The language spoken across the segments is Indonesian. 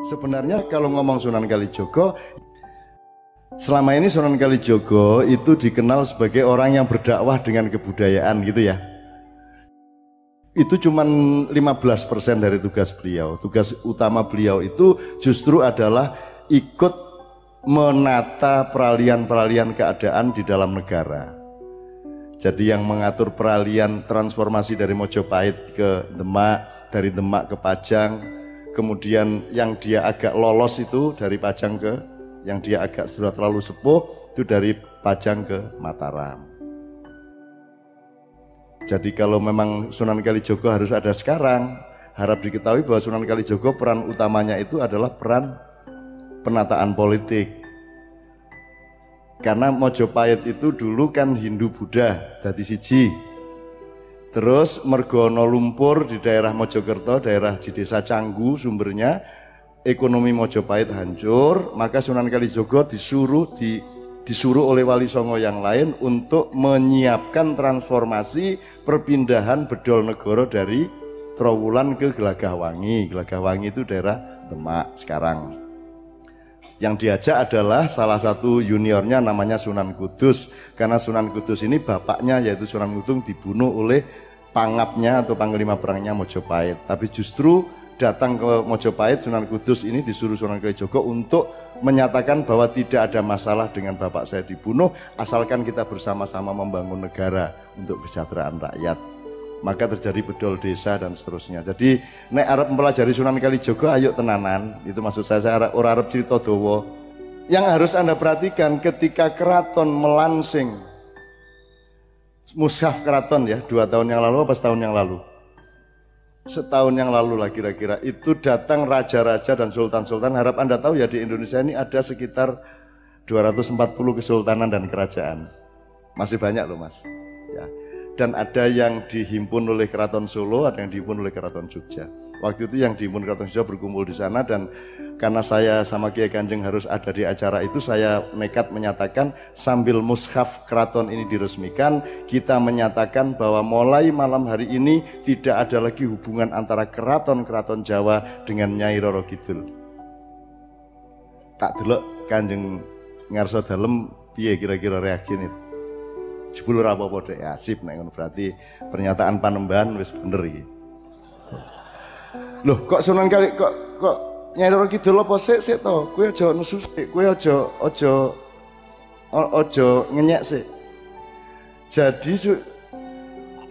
Sebenarnya kalau ngomong Sunan Kalijogo, selama ini Sunan Kalijogo itu dikenal sebagai orang yang berdakwah dengan kebudayaan gitu ya. Itu cuman 15% dari tugas beliau. Tugas utama beliau itu justru adalah ikut menata peralihan-peralihan keadaan di dalam negara. Jadi yang mengatur peralihan transformasi dari Mojopahit ke Demak, dari Demak ke Pajang, kemudian yang dia agak lolos itu dari Pajang ke, yang dia agak sudah terlalu sepuh itu dari Pajang ke Mataram. Jadi kalau memang Sunan Kalijogo harus ada sekarang, harap diketahui bahwa Sunan Kalijogo peran utamanya itu adalah peran penataan politik. Karena Mojopahit itu dulu kan Hindu-Buddha, dadi siji. Terus mergono lumpur di daerah Mojokerto, daerah di desa Canggu sumbernya, ekonomi Mojopahit hancur, maka Sunan Kalijogo disuruh oleh Wali Songo yang lain untuk menyiapkan transformasi perpindahan Bedol Negoro dari Trowulan ke Gelagahwangi. Gelagahwangi itu daerah Demak sekarang. Yang diajak adalah salah satu juniornya namanya Sunan Kudus, karena Sunan Kudus ini bapaknya yaitu Sunan Kudus dibunuh oleh pangapnya atau panglima perangnya Mojopahit. Tapi justru datang ke Mojopahit, Sunan Kudus ini disuruh Sunan Kalijogo untuk menyatakan bahwa tidak ada masalah dengan bapak saya dibunuh, asalkan kita bersama-sama membangun negara untuk kesejahteraan rakyat. Maka terjadi bedol desa dan seterusnya. Jadi nek arep mempelajari Sunan Kalijogo ayo tenanan, itu maksud saya ora arep cerita dawa. Yang harus Anda perhatikan ketika keraton melansing mushaf keraton ya, 2 tahun yang lalu apa setahun yang lalu? Setahun yang lalu lah kira-kira, itu datang raja-raja dan sultan-sultan. Harap Anda tahu ya, di Indonesia ini ada sekitar 240 kesultanan dan kerajaan. Masih banyak loh mas ya. Dan ada yang dihimpun oleh Keraton Solo, ada yang dihimpun oleh Keraton Jogja. Waktu itu yang dihimpun Keraton Jogja berkumpul di sana, dan karena saya sama Kiai Kanjeng harus ada di acara itu, saya nekat menyatakan sambil mushaf keraton ini diresmikan, kita menyatakan bahwa mulai malam hari ini tidak ada lagi hubungan antara keraton-keraton Jawa dengan Nyai Roro Kidul. Tak delok Kanjeng ngarsa dalem piye kira-kira reaksinya? Jebul ora apa-apa dek, asip nek ngono, berarti pernyataan Panembahan wis bener iki. Loh, kok Sunan Kali kok Nyai Roro Kidul apa sik to? Kowe aja nesu sik, kowe aja ngenyek sik. Jadi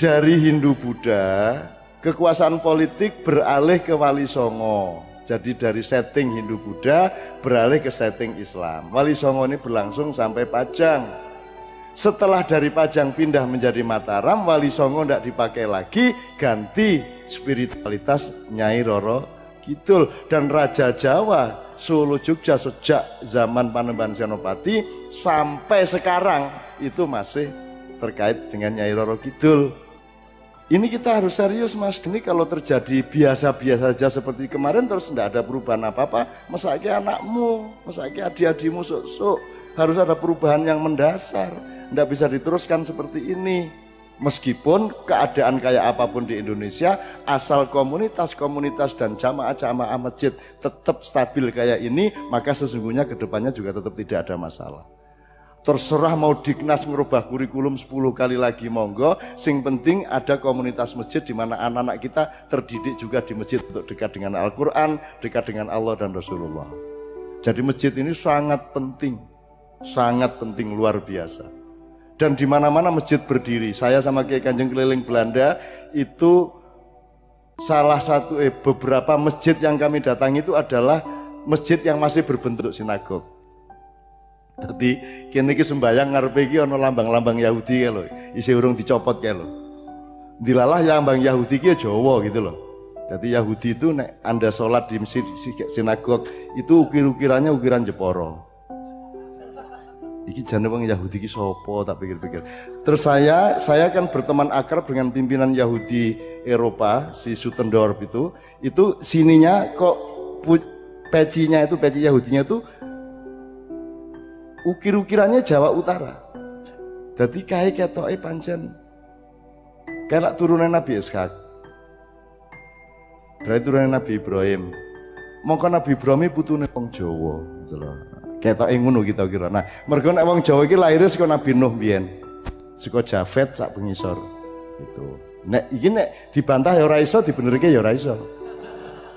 dari Hindu Buddha, kekuasaan politik beralih ke Wali Songo. Jadi dari setting Hindu Buddha beralih ke setting Islam. Wali Songo ini berlangsung sampai Pajang. Setelah dari Pajang pindah menjadi Mataram, Wali Songo tidak dipakai lagi, ganti spiritualitas Nyai Roro Kidul. Dan Raja Jawa Solo Jogja sejak zaman Panembahan Senopati sampai sekarang itu masih terkait dengan Nyai Roro Kidul. Ini kita harus serius mas. Ini kalau terjadi biasa-biasa saja seperti kemarin terus tidak ada perubahan apa-apa, mesake anakmu, mesake adik-adikmu sok-sok, harus ada perubahan yang mendasar. Tidak bisa diteruskan seperti ini. Meskipun keadaan kayak apapun di Indonesia, asal komunitas-komunitas dan jamaah-jamaah masjid tetap stabil kayak ini, maka sesungguhnya kedepannya juga tetap tidak ada masalah. Terserah mau Diknas merubah kurikulum 10 kali lagi monggo, sing penting ada komunitas masjid di mana anak-anak kita terdidik juga di masjid untuk dekat dengan Al-Quran, dekat dengan Allah dan Rasulullah. Jadi masjid ini sangat penting luar biasa. Dan di mana-mana masjid berdiri. Saya sama Kiai Kanjeng keliling Belanda itu salah satu beberapa masjid yang kami datangi itu adalah masjid yang masih berbentuk sinagog. Jadi kene iki sembayang ngarepe iki ana lambang-lambang Yahudi kae lho, isih urung dicopot kae lho. Dilalah lambang Yahudi ki Jawa gitu loh. Jadi Yahudi itu nek Anda sholat di masjid sinagog itu ukir-ukirannya ukiran Jepara. Iki jane wong Yahudi ki sapa, tak pikir-pikir. Terus saya kan berteman akrab dengan pimpinan Yahudi Eropa, si Sutendorf itu sininya kok pecinya itu, peci Yahudinya itu ukir-ukirannya Jawa Utara. Jadi kae ketoke pancen kayak turunan Nabi Ishak. Berarti turunan Nabi Ibrahim. mongko Nabi Ibrahim putune wong Jawa gitu loh. Ketoke ngono kita kira. Nah, mergo nek wong Jawa iki lahir saka Nabi Nuh biyen. Saka Jafet sak pengisor gitu. Nek iki nek dibantah ya ora iso, dibenerke ya ora iso.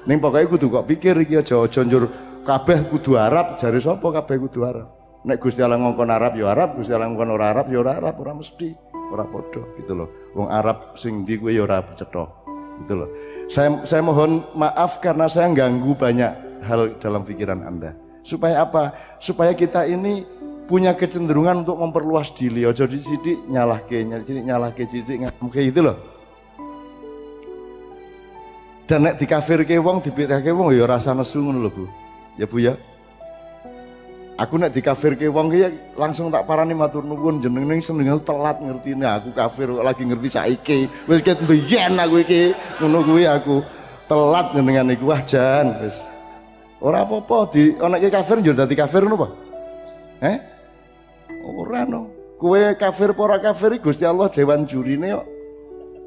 Ning pokoke kudu kok pikir iki aja njur kabeh kudu Arab, jare sapa kabeh kudu Arab. Nek Gusti Allah ngongkon Arab ya Arab, Gusti Allah ngongkon ora Arab ya ora Arab, ora mesti, ora padha gitu loh. Wong Arab sing ndi kuwi ya ora cetha. Gitu loh. Saya mohon maaf karena saya ganggu banyak hal dalam pikiran Anda. Supaya apa? Supaya kita ini punya kecenderungan untuk memperluas diri. Ojo sidik nyalahke sidik ngamke itu loh. Dan nek dikafirke wong, dibedake wong ya rasa nesu ngono lho, Bu. Ya Bu ya. Aku nek dikafirke wong ki langsung tak parani matur nuwun jenenge seneng telat ngertine aku kafir lagi ngerti saiki. Wis ket mbiyen aku iki ngono kuwi aku telat jenengan iku wah jan wis. Ora apa-apa di ana iki kafir njur dadi kafir ngono apa? Ora no. Kowe kafir apa ora kafir Gusti Allah dewan jurine kok.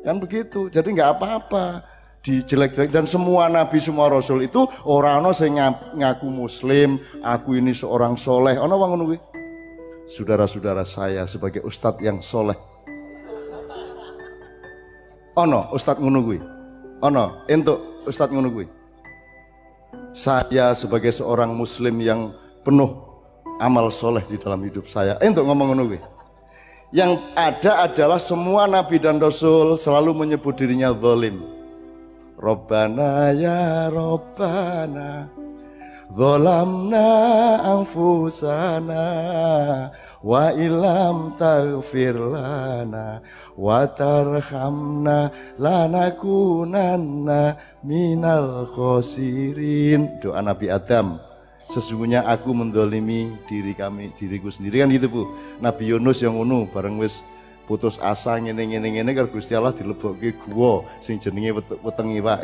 Kan begitu. Jadi enggak apa-apa dijelek-jelek dan semua nabi semua rasul itu ora ana sing ngaku muslim, aku ini seorang soleh. Ana wong ngono kuwi. Saudara-saudara saya sebagai ustadz yang soleh. Ana ustadz ngono kuwi. Ana entuk ustadz ngono kuwi. Saya sebagai seorang muslim yang penuh amal soleh di dalam hidup saya. Entuk ngomong ngono kuwi. Yang ada adalah semua nabi dan rasul selalu menyebut dirinya zalim. Rabbana ya Rabbana zalamna anfusana wa illam taghfir lana wa tarhamna lanakunanna minal khosirin. Doa Nabi Adam, sesungguhnya aku mendolimi diriku sendiri kan gitu Bu. Nabi Yunus yang ngono bareng wis putus asa ngene karo Gusti Allah dilebokke guwa sing jenenge weteng iwak.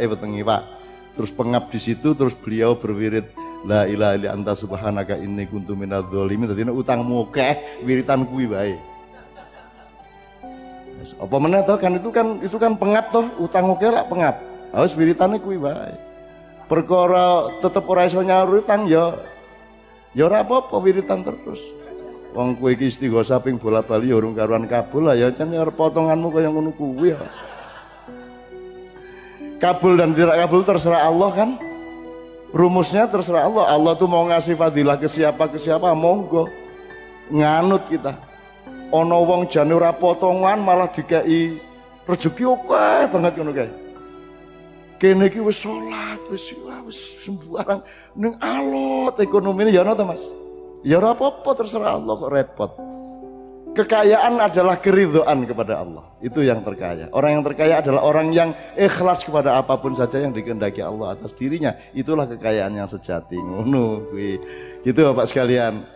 Terus pengap di situ terus beliau berwirid la ilaha illa anta subhanaka inni kuntu minadz dzalimin. Dadi nek utangmu akeh wiritan kuwi wae. Wis apa meneh to kan itu kan pengap to, utang akeh lak pengap. Wis wiritane kuwi wae. Perkara tetep ora iso nyaur utang ya ora apa-apa wiritan terus. Wong kowe iki istighosah ping bola-bali ya urung karuan kabul lah ya jan potonganmu kaya ngono kuwi ya. Kabul dan tidak kabul terserah Allah kan. Rumusnya terserah Allah. Allah tuh mau ngasih fadilah ke siapa monggo. Nganut kita. Ana wong jane ora potongan malah dikai rezeki oke banget ngono kae. Kene iki wis salat wis sembarang ning alot ekonomine ya ana ta Mas. Ya ora apa-apa terserah Allah kok repot. Kekayaan adalah keridhaan kepada Allah. Itu yang terkaya. Orang yang terkaya adalah orang yang ikhlas kepada apapun saja yang dikehendaki Allah atas dirinya. Itulah kekayaan yang sejati. Ngono kuwi. Gitu Bapak sekalian.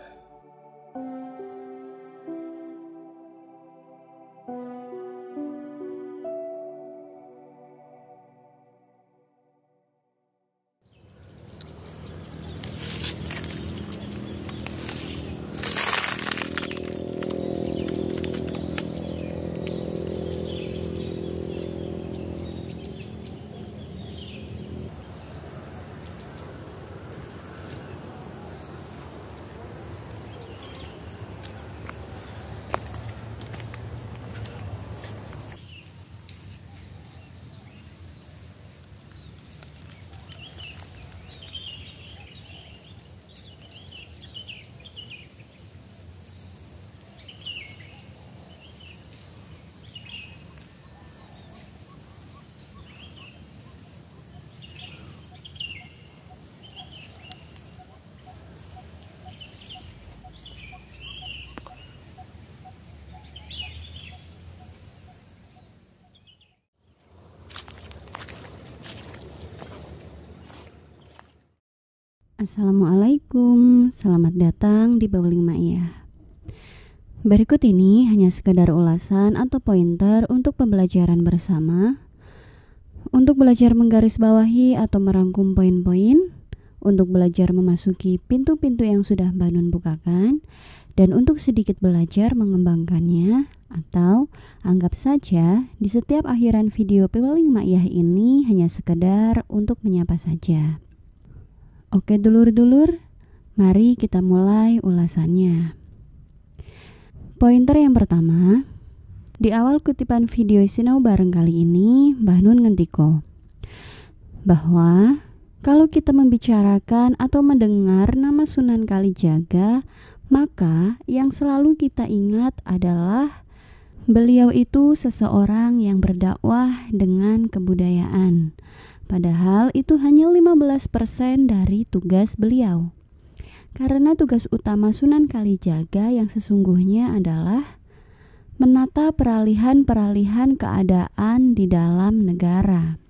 Assalamualaikum, selamat datang di Bawling Ma'iyah. Berikut ini hanya sekedar ulasan atau pointer untuk pembelajaran bersama, untuk belajar menggarisbawahi atau merangkum poin-poin, untuk belajar memasuki pintu-pintu yang sudah Mbak Nun bukakan, dan untuk sedikit belajar mengembangkannya, atau anggap saja di setiap akhiran video Bawling Ma'iyah ini hanya sekedar untuk menyapa saja. Oke dulur-dulur, mari kita mulai ulasannya. Pointer yang pertama, di awal kutipan video sinau bareng kali ini, Mbah Nun ngendiko bahwa kalau kita membicarakan atau mendengar nama Sunan Kalijaga, maka yang selalu kita ingat adalah beliau itu seseorang yang berdakwah dengan kebudayaan. Padahal itu hanya 15% dari tugas beliau. Karena tugas utama Sunan Kalijaga yang sesungguhnya adalah menata peralihan-peralihan keadaan di dalam negara.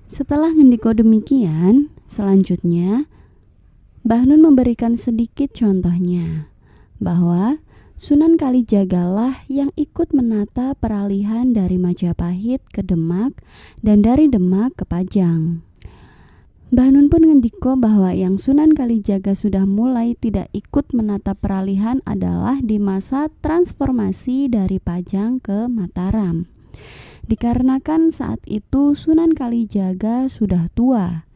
Setelah ngendiko demikian, selanjutnya Mbah Nun memberikan sedikit contohnya bahwa Sunan Kalijagalah yang ikut menata peralihan dari Majapahit ke Demak dan dari Demak ke Pajang. Mbah Nun pun ngendiko bahwa yang Sunan Kalijaga sudah mulai tidak ikut menata peralihan adalah di masa transformasi dari Pajang ke Mataram. Dikarenakan saat itu Sunan Kalijaga sudah tua.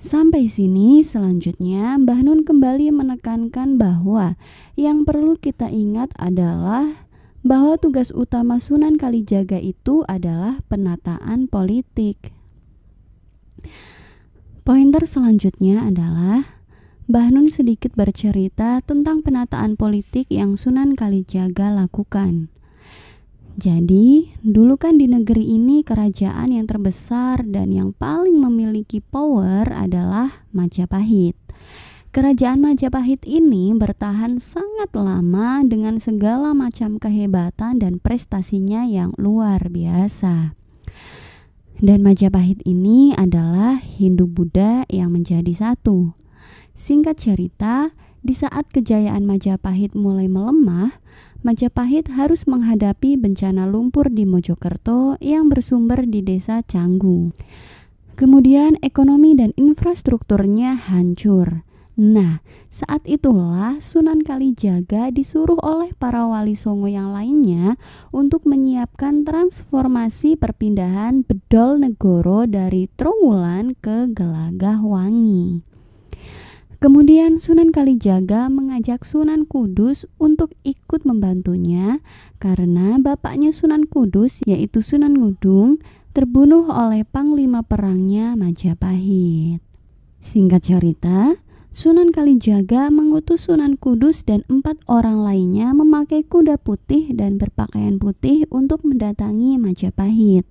Sampai sini selanjutnya Mbah Nun kembali menekankan bahwa yang perlu kita ingat adalah bahwa tugas utama Sunan Kalijaga itu adalah penataan politik. Pointer selanjutnya adalah Mbah Nun sedikit bercerita tentang penataan politik yang Sunan Kalijaga lakukan. Jadi, dulu kan di negeri ini kerajaan yang terbesar dan yang paling memiliki power adalah Majapahit. Kerajaan Majapahit ini bertahan sangat lama dengan segala macam kehebatan dan prestasinya yang luar biasa. Dan Majapahit ini adalah Hindu-Buddha yang menjadi satu. Singkat cerita, di saat kejayaan Majapahit mulai melemah, Majapahit harus menghadapi bencana lumpur di Mojokerto yang bersumber di desa Canggu. Kemudian ekonomi dan infrastrukturnya hancur. Nah, saat itulah Sunan Kalijaga disuruh oleh para wali songo yang lainnya untuk menyiapkan transformasi perpindahan Bedol Negoro dari Trowulan ke Gelagahwangi. Kemudian Sunan Kalijaga mengajak Sunan Kudus untuk ikut membantunya karena bapaknya Sunan Kudus yaitu Sunan Ngudung terbunuh oleh panglima perangnya Majapahit. Singkat cerita, Sunan Kalijaga mengutus Sunan Kudus dan 4 orang lainnya memakai kuda putih dan berpakaian putih untuk mendatangi Majapahit.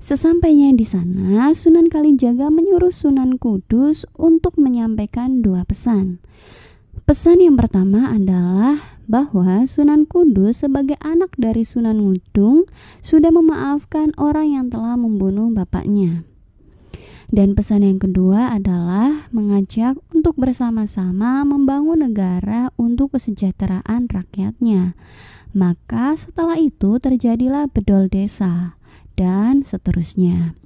Sesampainya di sana, Sunan Kalijaga menyuruh Sunan Kudus untuk menyampaikan 2 pesan. Pesan yang pertama adalah bahwa Sunan Kudus sebagai anak dari Sunan Ngudung sudah memaafkan orang yang telah membunuh bapaknya. Dan pesan yang kedua adalah mengajak untuk bersama-sama membangun negara untuk kesejahteraan rakyatnya. Maka setelah itu terjadilah bedol desa dan seterusnya.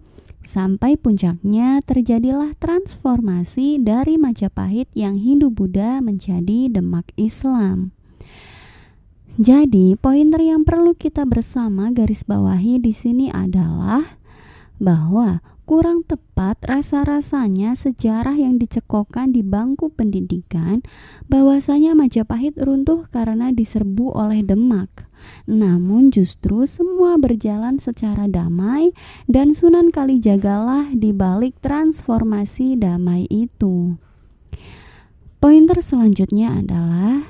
Sampai puncaknya terjadilah transformasi dari Majapahit yang Hindu-Buddha menjadi Demak Islam. Jadi, pointer yang perlu kita bersama garis bawahi di sini adalah bahwa kurang tepat rasa-rasanya sejarah yang dicekokkan di bangku pendidikan bahwasanya Majapahit runtuh karena diserbu oleh Demak. Namun justru semua berjalan secara damai dan Sunan Kalijagalah di balik transformasi damai itu. Pointer selanjutnya adalah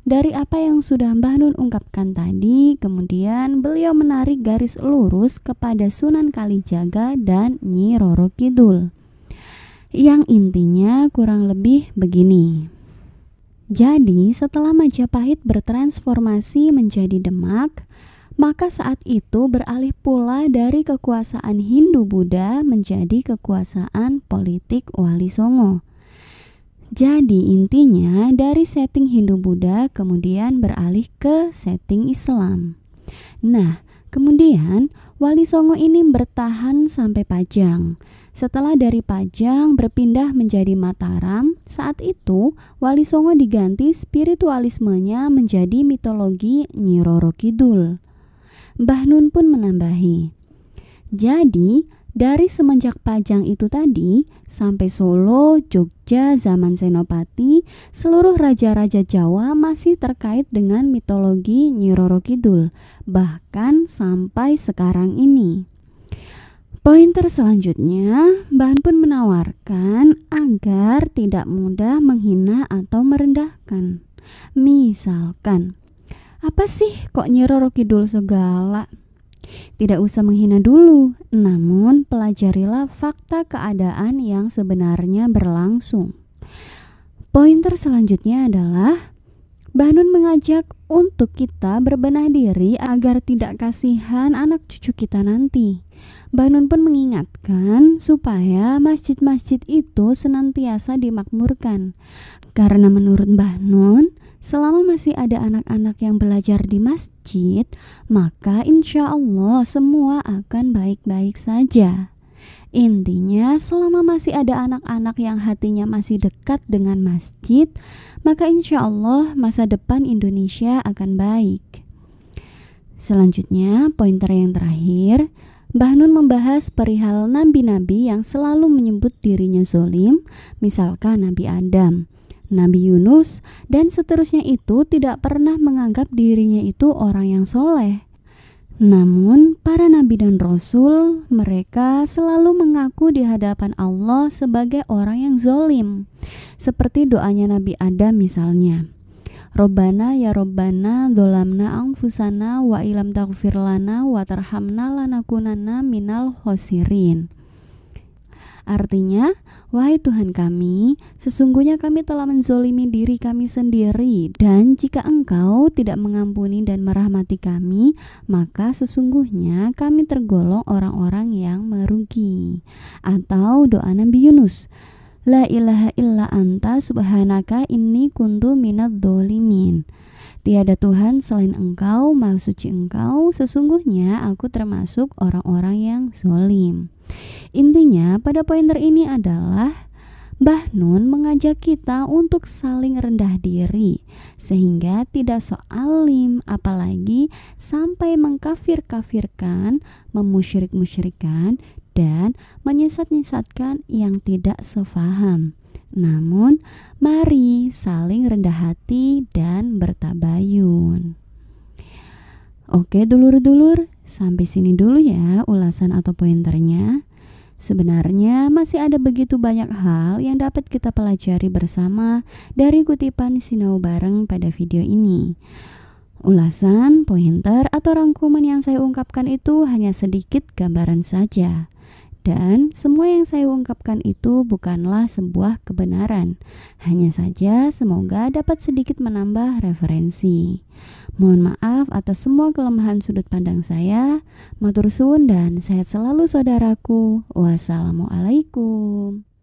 dari apa yang sudah Mbah Nun ungkapkan tadi, kemudian beliau menarik garis lurus kepada Sunan Kalijaga dan Nyi Roro Kidul. Yang intinya kurang lebih begini. Jadi setelah Majapahit bertransformasi menjadi Demak, maka saat itu beralih pula dari kekuasaan Hindu-Buddha menjadi kekuasaan politik Wali Songo. Jadi intinya dari setting Hindu-Buddha kemudian beralih ke setting Islam. Nah, kemudian Wali Songo ini bertahan sampai Pajang. Setelah dari Pajang berpindah menjadi Mataram, saat itu Wali Songo diganti spiritualismenya menjadi mitologi Nyi Roro Kidul. Mbah Nun pun menambahi, jadi Dari semenjak Pajang itu tadi, sampai Solo, Jogja, zaman Senopati, seluruh raja-raja Jawa masih terkait dengan mitologi Nyi Roro Kidul, bahkan sampai sekarang ini. Pointer selanjutnya, Mbah Hun pun menawarkan agar tidak mudah menghina atau merendahkan. Misalkan, apa sih kok Nyi Roro Kidul segala? Tidak usah menghina dulu, namun pelajarilah fakta keadaan yang sebenarnya berlangsung. Pointer selanjutnya adalah Mbah Nun mengajak untuk kita berbenah diri agar tidak kasihan anak cucu kita nanti. Mbah Nun pun mengingatkan supaya masjid-masjid itu senantiasa dimakmurkan. Karena menurut Mbah Nun, selama masih ada anak-anak yang belajar di masjid, maka insya Allah semua akan baik-baik saja. Intinya, selama masih ada anak-anak yang hatinya masih dekat dengan masjid, maka insya Allah masa depan Indonesia akan baik. Selanjutnya, pointer yang terakhir, Mbah Nun membahas perihal nabi-nabi yang selalu menyebut dirinya zolim, misalkan Nabi Adam, Nabi Yunus, dan seterusnya itu tidak pernah menganggap dirinya itu orang yang soleh. Namun, para nabi dan rasul, mereka selalu mengaku di hadapan Allah sebagai orang yang zolim. Seperti doanya Nabi Adam misalnya. Robbana ya Robbana dzolamna anfusana wa ilam taghfir lana wa tarhamna lanakunanna minal khosirin. Artinya, wahai Tuhan kami, sesungguhnya kami telah menzolimi diri kami sendiri, dan jika Engkau tidak mengampuni dan merahmati kami, maka sesungguhnya kami tergolong orang-orang yang merugi. Atau doa Nabi Yunus, La ilaha illa anta subhanaka inni kuntu minadz dzalimin. Tiada Tuhan selain Engkau, Maha Suci Engkau, sesungguhnya aku termasuk orang-orang yang zalim. Intinya pada pointer ini adalah Mbah Nun mengajak kita untuk saling rendah diri, sehingga tidak sok alim, apalagi sampai mengkafir-kafirkan, memusyrik-musyrikan, dan menyesat-nyesatkan yang tidak sefaham. Namun, mari saling rendah hati dan bertabayun. Oke dulur-dulur, sampai sini dulu ya ulasan atau pointernya. Sebenarnya masih ada begitu banyak hal yang dapat kita pelajari bersama dari kutipan Sinau Bareng pada video ini. Ulasan, pointer, atau rangkuman yang saya ungkapkan itu hanya sedikit gambaran saja. Dan semua yang saya ungkapkan itu bukanlah sebuah kebenaran. Hanya saja semoga dapat sedikit menambah referensi. Mohon maaf atas semua kelemahan sudut pandang saya. Matur suwun dan sehat selalu saudaraku. Wassalamualaikum.